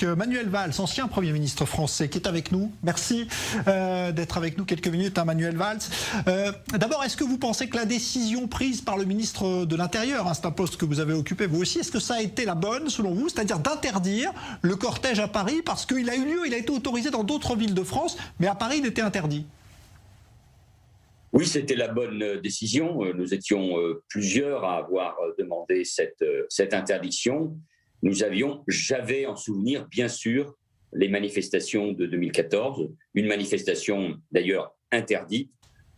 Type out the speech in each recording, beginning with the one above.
Manuel Valls, ancien Premier ministre français, qui est avec nous. Merci d'être avec nous quelques minutes, Manuel Valls. D'abord, est-ce que vous pensez que la décision prise par le ministre de l'Intérieur, c'est un poste que vous avez occupé vous aussi, est-ce que ça a été la bonne selon vous, c'est-à-dire d'interdire le cortège à Paris parce qu'il a eu lieu, il a été autorisé dans d'autres villes de France, mais à Paris il était interdit? Oui, c'était la bonne décision. Nous étions plusieurs à avoir demandé cette interdiction. J'avais en souvenir, bien sûr, les manifestations de 2014, une manifestation d'ailleurs interdite,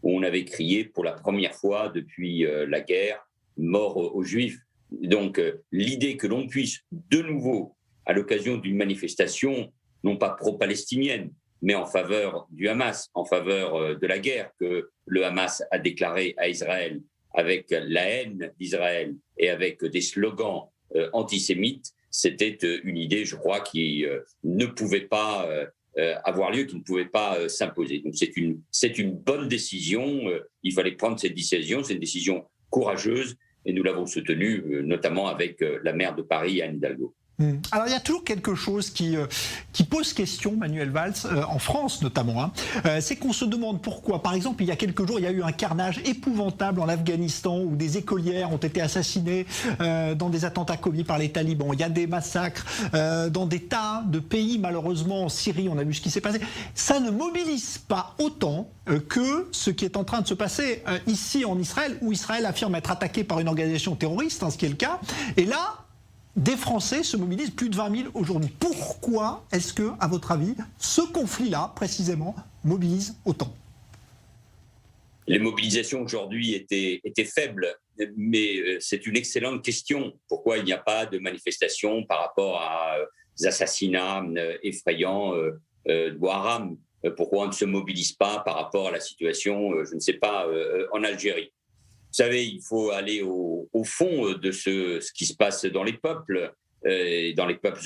où on avait crié pour la première fois depuis la guerre « mort aux Juifs ». Donc l'idée que l'on puisse de nouveau, à l'occasion d'une manifestation, non pas pro-palestinienne, mais en faveur du Hamas, en faveur de la guerre que le Hamas a déclarée à Israël, avec la haine d'Israël et avec des slogans antisémites, c'était une idée, je crois, qui ne pouvait pas avoir lieu, qui ne pouvait pas s'imposer. Donc c'est une bonne décision, il fallait prendre cette décision, c'est une décision courageuse, et nous l'avons soutenue, notamment avec la maire de Paris, Anne Hidalgo. Alors il y a toujours quelque chose qui pose question, Manuel Valls, en France notamment, c'est qu'on se demande pourquoi. Par exemple, il y a quelques jours, il y a eu un carnage épouvantable en Afghanistan où des écolières ont été assassinées dans des attentats commis par les talibans. Il y a des massacres dans des tas de pays, malheureusement en Syrie, on a vu ce qui s'est passé. Ça ne mobilise pas autant que ce qui est en train de se passer ici en Israël, où Israël affirme être attaqué par une organisation terroriste, ce qui est le cas. Et là, des Français se mobilisent, plus de 20 000 aujourd'hui. Pourquoi est-ce que, à votre avis, ce conflit-là, précisément, mobilise autant? Les mobilisations aujourd'hui étaient faibles, mais c'est une excellente question. Pourquoi il n'y a pas de manifestation par rapport à des assassinats effrayants de Boko Haram? Pourquoi on ne se mobilise pas par rapport à la situation, je ne sais pas, en Algérie? Vous savez, il faut aller au fond de ce qui se passe dans les peuples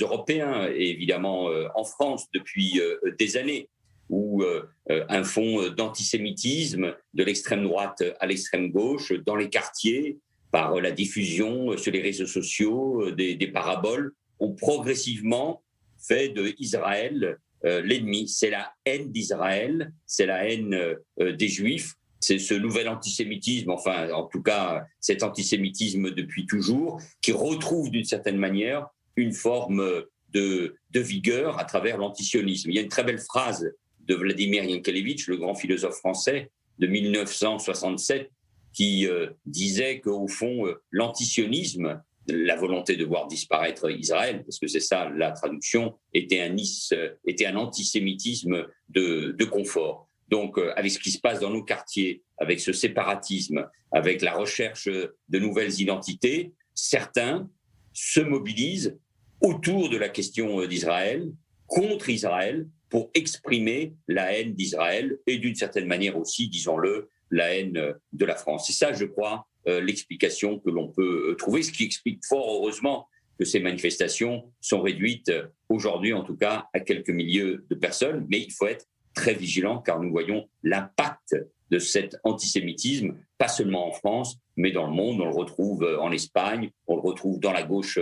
européens et évidemment en France depuis des années, où un fond d'antisémitisme de l'extrême droite à l'extrême gauche, dans les quartiers, par la diffusion sur les réseaux sociaux des paraboles, ont progressivement fait de Israël l'ennemi. C'est la haine d'Israël, c'est la haine des Juifs. C'est ce nouvel antisémitisme, enfin en tout cas cet antisémitisme depuis toujours, qui retrouve d'une certaine manière une forme de vigueur à travers l'antisionisme. Il y a une très belle phrase de Vladimir Yankelevitch, le grand philosophe français de 1967, qui disait qu'au fond l'antisionisme, la volonté de voir disparaître Israël, parce que c'est ça la traduction, était un antisémitisme de confort. Donc, avec ce qui se passe dans nos quartiers, avec ce séparatisme, avec la recherche de nouvelles identités, certains se mobilisent autour de la question d'Israël, contre Israël, pour exprimer la haine d'Israël et d'une certaine manière aussi, disons-le, la haine de la France. C'est ça, je crois, l'explication que l'on peut trouver, ce qui explique fort heureusement que ces manifestations sont réduites aujourd'hui, en tout cas, à quelques milliers de personnes, mais il faut être très vigilant car nous voyons l'impact de cet antisémitisme, pas seulement en France, mais dans le monde. On le retrouve en Espagne, on le retrouve dans la gauche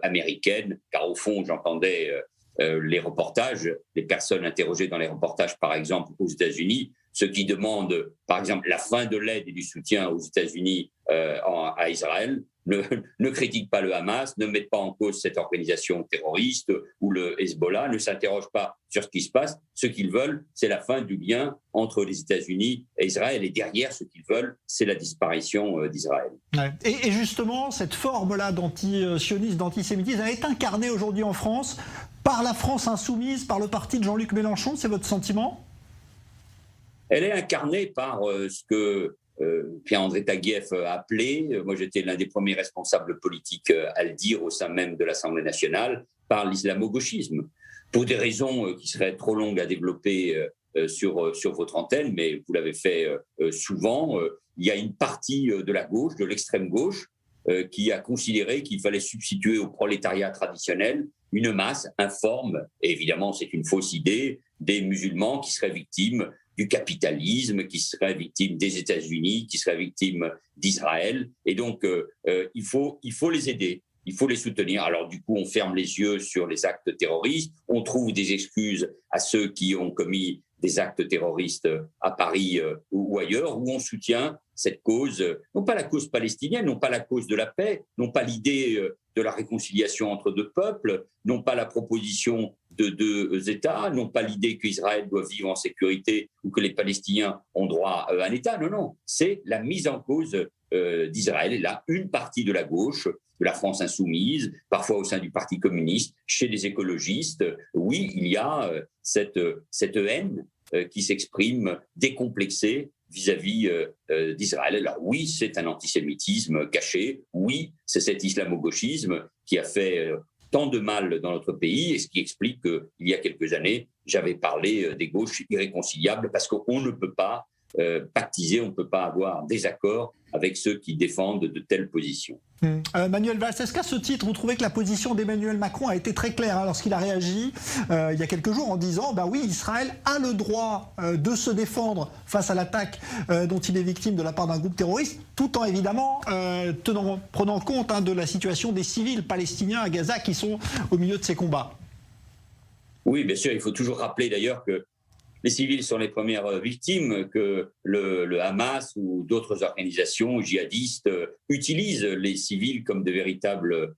américaine, car au fond, j'entendais les reportages, les personnes interrogées dans les reportages, par exemple, aux États-Unis, ceux qui demandent, par exemple, la fin de l'aide et du soutien aux États-Unis à Israël, ne critiquent pas le Hamas, ne mettent pas en cause cette organisation terroriste ou le Hezbollah, ne s'interrogent pas sur ce qui se passe. Ce qu'ils veulent, c'est la fin du lien entre les États-Unis et Israël. Et derrière, ce qu'ils veulent, c'est la disparition d'Israël. Ouais. Et justement, cette forme-là d'antisionisme, d'antisémitisme, elle est incarnée aujourd'hui en France par la France insoumise, par le parti de Jean-Luc Mélenchon. C'est votre sentiment? Elle est incarnée par ce que Pierre-André Taguieff a appelé, moi j'étais l'un des premiers responsables politiques à le dire au sein même de l'Assemblée nationale, par l'islamo-gauchisme. Pour des raisons qui seraient trop longues à développer sur votre antenne, mais vous l'avez fait souvent, il y a une partie de la gauche, de l'extrême gauche, qui a considéré qu'il fallait substituer au prolétariat traditionnel une masse informe, et évidemment c'est une fausse idée, des musulmans qui seraient victimes du capitalisme, qui seraient victimes des États-Unis, qui seraient victimes d'Israël. Et donc, il faut les aider. il faut les soutenir. Alors du coup, on ferme les yeux sur les actes terroristes, on trouve des excuses à ceux qui ont commis des actes terroristes à Paris ou ailleurs, où on soutient cette cause, non pas la cause palestinienne, non pas la cause de la paix, non pas l'idée de la réconciliation entre deux peuples, non pas la proposition de deux États, non pas l'idée qu'Israël doit vivre en sécurité ou que les Palestiniens ont droit à un État. Non, non, c'est la mise en cause d'Israël. Et là, une partie de la gauche, de la France insoumise, parfois au sein du Parti communiste, chez les écologistes, oui, il y a cette haine qui s'exprime décomplexée vis-à-vis d'Israël. Alors oui, c'est un antisémitisme caché, oui, c'est cet islamo-gauchisme qui a fait tant de mal dans notre pays et ce qui explique qu'il y a quelques années, j'avais parlé des gauches irréconciliables parce qu'on ne peut pas pactiser, on ne peut pas avoir des accords avec ceux qui défendent de telles positions. Manuel Valls, est-ce qu'à ce titre, vous trouvez que la position d'Emmanuel Macron a été très claire lorsqu'il a réagi il y a quelques jours en disant oui, Israël a le droit de se défendre face à l'attaque dont il est victime de la part d'un groupe terroriste, tout en évidemment prenant compte de la situation des civils palestiniens à Gaza qui sont au milieu de ces combats? Oui, bien sûr, il faut toujours rappeler d'ailleurs que les civils sont les premières victimes, que le Hamas ou d'autres organisations djihadistes utilisent les civils comme de véritables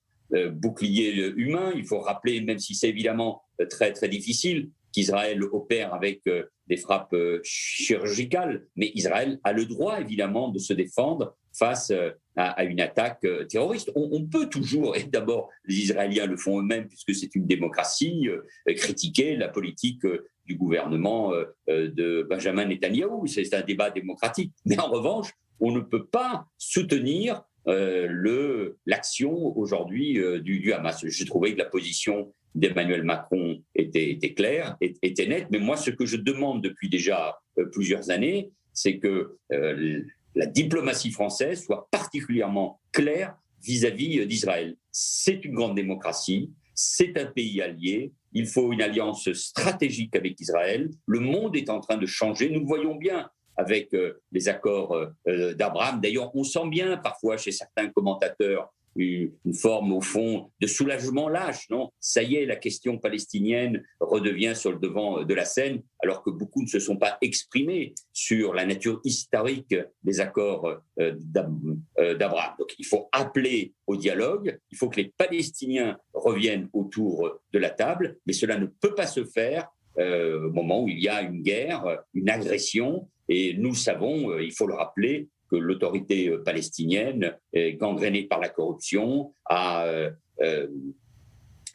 boucliers humains. Il faut rappeler, même si c'est évidemment très, très difficile, qu'Israël opère avec des frappes chirurgicales, mais Israël a le droit évidemment de se défendre face à une attaque terroriste. On peut toujours, et d'abord les Israéliens le font eux-mêmes puisque c'est une démocratie, critiquer la politique du gouvernement de Benjamin Netanyahou. C'est un débat démocratique. Mais en revanche, on ne peut pas soutenir l'action aujourd'hui du Hamas. J'ai trouvé que la position d'Emmanuel Macron était claire, était nette. Mais moi, ce que je demande depuis déjà plusieurs années, c'est que la diplomatie française soit particulièrement claire vis-à-vis d'Israël. C'est une grande démocratie, c'est un pays allié, il faut une alliance stratégique avec Israël. Le monde est en train de changer, nous le voyons bien avec les accords d'Abraham. D'ailleurs, on sent bien parfois chez certains commentateurs une forme, au fond, de soulagement lâche. Non, ça y est, la question palestinienne redevient sur le devant de la scène, alors que beaucoup ne se sont pas exprimés sur la nature historique des accords d'Abraham. Donc, il faut appeler au dialogue, il faut que les Palestiniens reviennent autour de la table, mais cela ne peut pas se faire au moment où il y a une guerre, une agression, et nous savons, il faut le rappeler, que l'autorité palestinienne, gangrénée par la corruption, a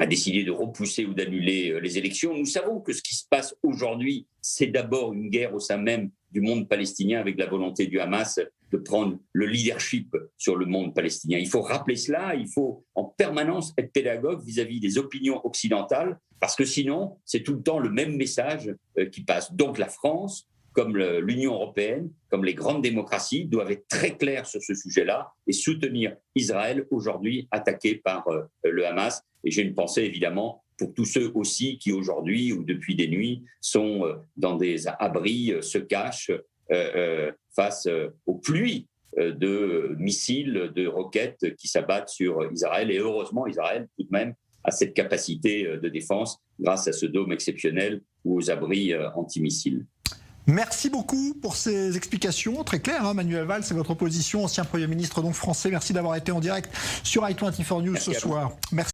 décidé de repousser ou d'annuler les élections. Nous savons que ce qui se passe aujourd'hui, c'est d'abord une guerre au sein même du monde palestinien avec la volonté du Hamas de prendre le leadership sur le monde palestinien. Il faut rappeler cela, il faut en permanence être pédagogue vis-à-vis des opinions occidentales, parce que sinon, c'est tout le temps le même message qui passe. Donc la France, comme l'Union européenne, comme les grandes démocraties, doivent être très clairs sur ce sujet-là et soutenir Israël aujourd'hui attaqué par le Hamas. Et j'ai une pensée évidemment pour tous ceux aussi qui aujourd'hui ou depuis des nuits sont dans des abris, se cachent face aux pluies de missiles, de roquettes qui s'abattent sur Israël. Et heureusement, Israël tout de même a cette capacité de défense grâce à ce dôme exceptionnel ou aux abris antimissiles. Merci beaucoup pour ces explications très claires. Manuel Valls, c'est votre position, ancien Premier ministre donc français. Merci d'avoir été en direct sur i24 News ce soir. Merci.